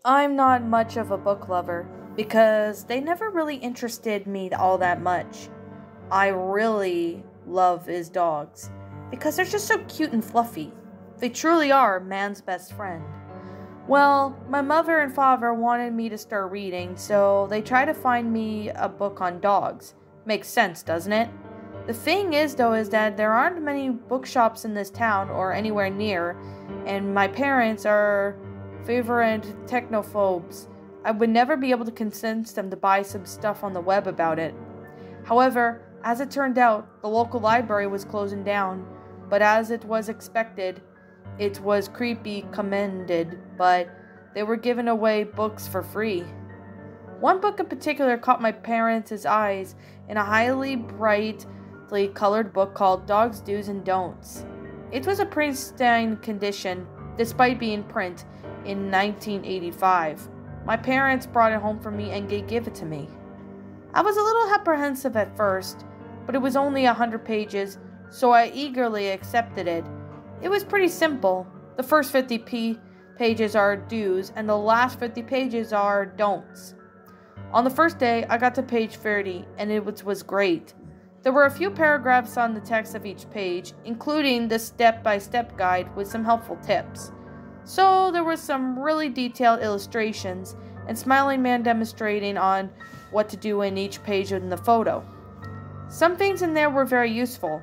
I'm not much of a book lover because they never really interested me all that much. I really love is dogs because they're just so cute and fluffy. They truly are man's best friend. Well, my mother and father wanted me to start reading, so they tried to find me a book on dogs. Makes sense, doesn't it? The thing is, though, is that there aren't many bookshops in this town or anywhere near, and my parents are favorite technophobes. I would never be able to convince them to buy some stuff on the web about it. However, as it turned out, the local library was closing down, but as it was expected, it was creepy commended, but they were giving away books for free. One book in particular caught my parents' eyes in a highly brightly colored book called Dogs, Do's, and Don'ts. It was a pristine condition, despite being print in 1985. My parents brought it home for me and gave it to me. I was a little apprehensive at first, but it was only 100 pages, so I eagerly accepted it. It was pretty simple. The first 50 pages are do's, and the last 50 pages are don'ts. On the first day, I got to page 30, and it was great. There were a few paragraphs on the text of each page, including the step-by-step guide with some helpful tips. So there were some really detailed illustrations, and Smiling Man demonstrating on what to do in each page in the photo. Some things in there were very useful.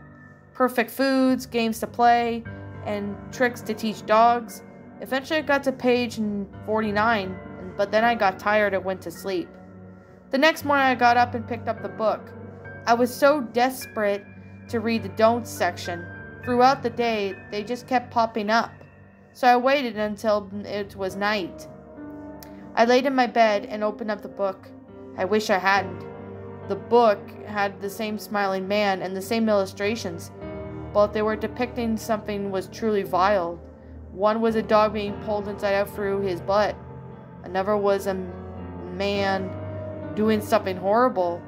Perfect foods, games to play, and tricks to teach dogs. Eventually I got to page 49, but then I got tired and went to sleep. The next morning I got up and picked up the book. I was so desperate to read the don'ts section. Throughout the day, they just kept popping up. So I waited until it was night. I laid in my bed and opened up the book. I wish I hadn't. The book had the same smiling man and the same illustrations, but they were depicting something was truly vile. One was a dog being pulled inside out through his butt. Another was a man doing something horrible.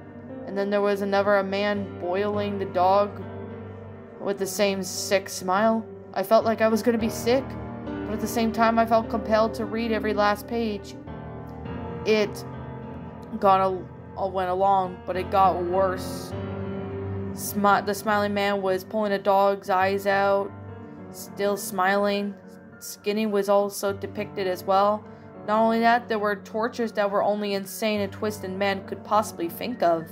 And then there was a man boiling the dog with the same sick smile. I felt like I was going to be sick, but at the same time I felt compelled to read every last page. It went along, but it got worse. The smiling man was pulling a dog's eyes out, still smiling. Skinning was also depicted as well. Not only that, there were tortures that were only insane and twisted men could possibly think of.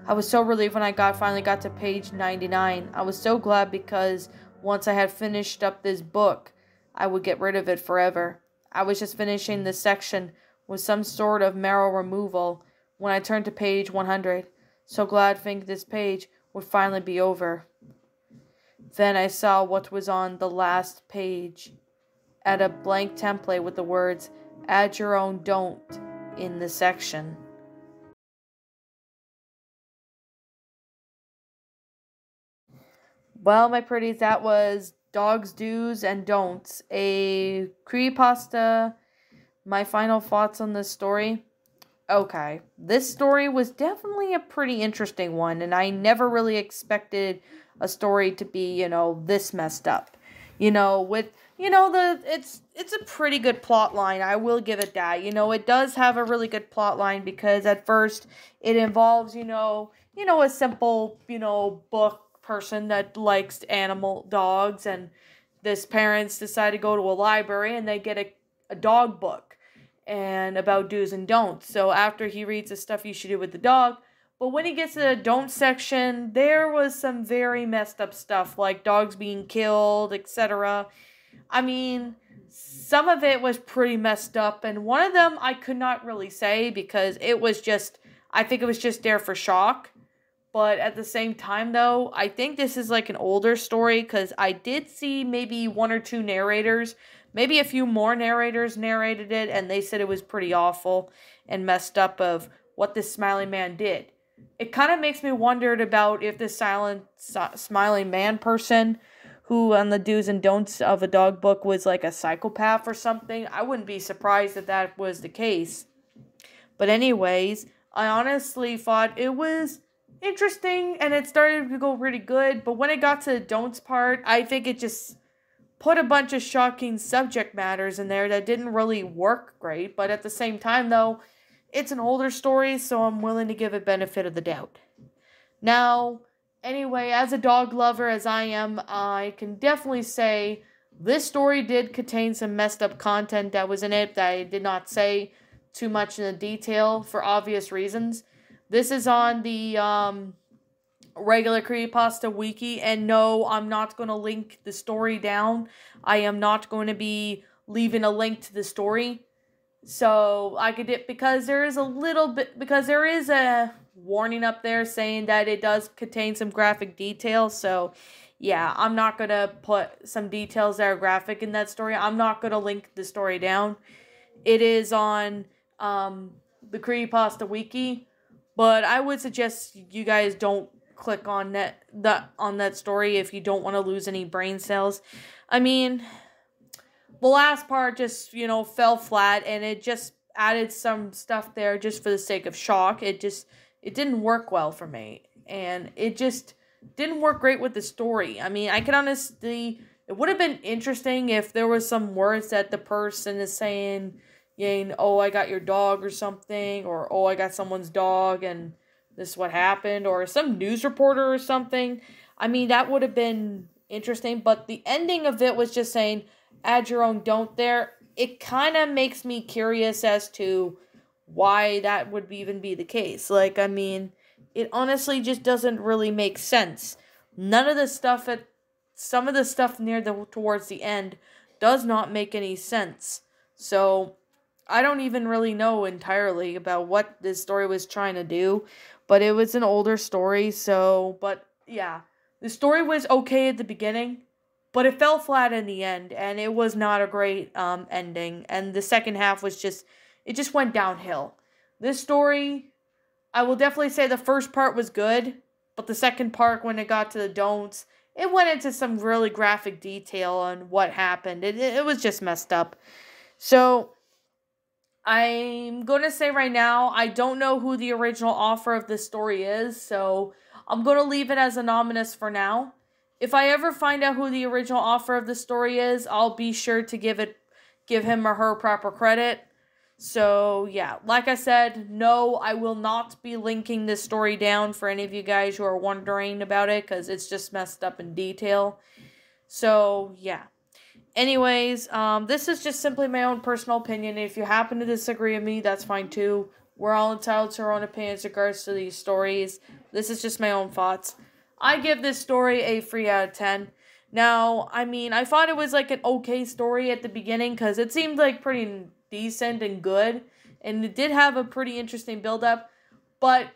I was so relieved when I finally got to page 99. I was so glad because once I had finished up this book, I would get rid of it forever. I was just finishing this section with some sort of marrow removal when I turned to page 100. So glad to think this page would finally be over. Then I saw what was on the last page. Add a blank template with the words, "Add your own don't" in the section. Well, my pretties, that was Dogs, Do's, and Don'ts, a creepypasta. My final thoughts on this story. Okay, this story was definitely a pretty interesting one, and I never really expected a story to be, this messed up. It's a pretty good plot line. I will give it that. It does have a really good plot line because at first it involves, a simple, book person that likes animal dogs, and this parents decide to go to a library and they get a dog book and about do's and don'ts. So after he reads the stuff you should do with the dog, but when he gets to the don't section, there was some very messed up stuff, like dogs being killed, etc. I mean, some of it was pretty messed up, and one of them I could not really say because I think it was just there for shock. But at the same time, though, I think this is like an older story because I did see maybe one or two narrators, maybe a few more narrators narrated it, and they said it was pretty awful and messed up of what this smiling man did. It kind of makes me wondered about if this smiling man person who on the do's and don'ts of a dog book was like a psychopath or something. I wouldn't be surprised if that was the case. But anyways, I honestly thought it was interesting and it started to go really good. But when it got to the don'ts part, I think it just put a bunch of shocking subject matters in there that didn't really work great, but at the same time, though, it's an older story, so I'm willing to give it benefit of the doubt. Now, anyway, as a dog lover as I am, I can definitely say this story did contain some messed up content that was in it that I did not say too much in the detail for obvious reasons. This is on the regular Creepypasta wiki, and no, I'm not going to link the story down. I am not going to be leaving a link to the story. So I could, because there is a warning up there saying that it does contain some graphic details. So yeah, I'm not going to put some details that are graphic in that story. I'm not going to link the story down. It is on the Creepypasta wiki, but I would suggest you guys don't click on that story if you don't want to lose any brain cells. I mean, the last part just, fell flat, and it just added some stuff there just for the sake of shock. It didn't work well for me, and it just didn't work great with the story. I mean, I can honestly, it would have been interesting if there was some words that the person is saying, oh, I got your dog or something, or oh, I got someone's dog, and this is what happened, or some news reporter or something. I mean, that would have been interesting, but the ending of it was just saying, add your own don't there. It kind of makes me curious as to why that would even be the case. Like, I mean, it honestly just doesn't really make sense. None of the stuff some of the stuff towards the end does not make any sense. So, I don't even really know entirely about what this story was trying to do, but it was an older story, but yeah, the story was okay at the beginning, but it fell flat in the end, and it was not a great ending, and the second half was it just went downhill. This story, I will definitely say the first part was good, but the second part, when it got to the don'ts, it went into some really graphic detail on what happened. It was just messed up. So, I'm going to say right now, I don't know who the original author of this story is, so I'm going to leave it as anonymous for now. If I ever find out who the original author of the story is, I'll be sure to give him or her proper credit. So, yeah, like I said, no, I will not be linking this story down for any of you guys who are wondering about it, because it's just messed up in detail. So, yeah. Anyways, this is just simply my own personal opinion. If you happen to disagree with me, that's fine too. We're all entitled to our own opinions in regards to these stories. This is just my own thoughts. I give this story a 3 out of 10. Now, I mean, I thought it was like an okay story at the beginning, because it seemed like pretty decent and good. And it did have a pretty interesting build-up. But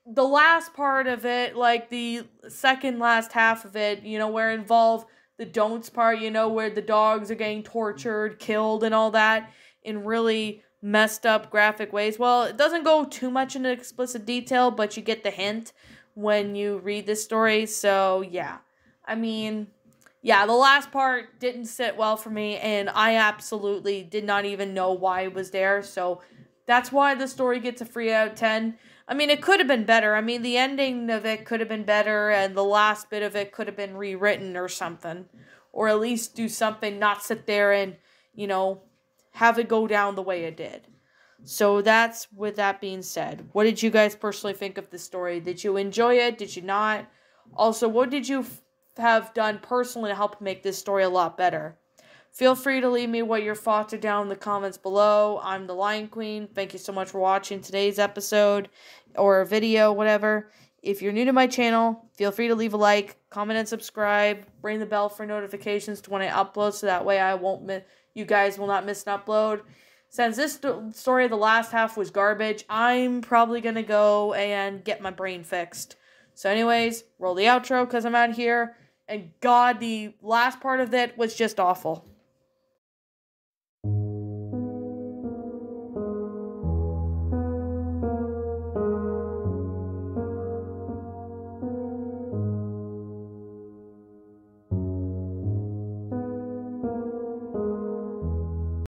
the last part of it, like the second last half of it, where it involved the don'ts part, where the dogs are getting tortured, killed, and all that in really messed up graphic ways. Well, it doesn't go too much into explicit detail, but you get the hint when you read this story. So, yeah. I mean, yeah, the last part didn't sit well for me, and I absolutely did not even know why it was there. So, that's why the story gets a 3 out of 10. I mean, it could have been better. I mean, the ending of it could have been better, and the last bit of it could have been rewritten or something. Or at least do something, not sit there and, have it go down the way it did. So that's, with that being said, what did you guys personally think of the story? Did you enjoy it? Did you not? Also, what did you have done personally to help make this story a lot better? Feel free to leave me what your thoughts are down in the comments below. I'm the Lion Queen. Thank you so much for watching today's episode or video, whatever. If you're new to my channel, feel free to leave a like, comment, and subscribe. Ring the bell for notifications to when I upload, so that way you guys will not miss an upload. Since this story, the last half was garbage, I'm probably going to go and get my brain fixed. So anyways, roll the outro because I'm out here. And God, the last part of it was just awful.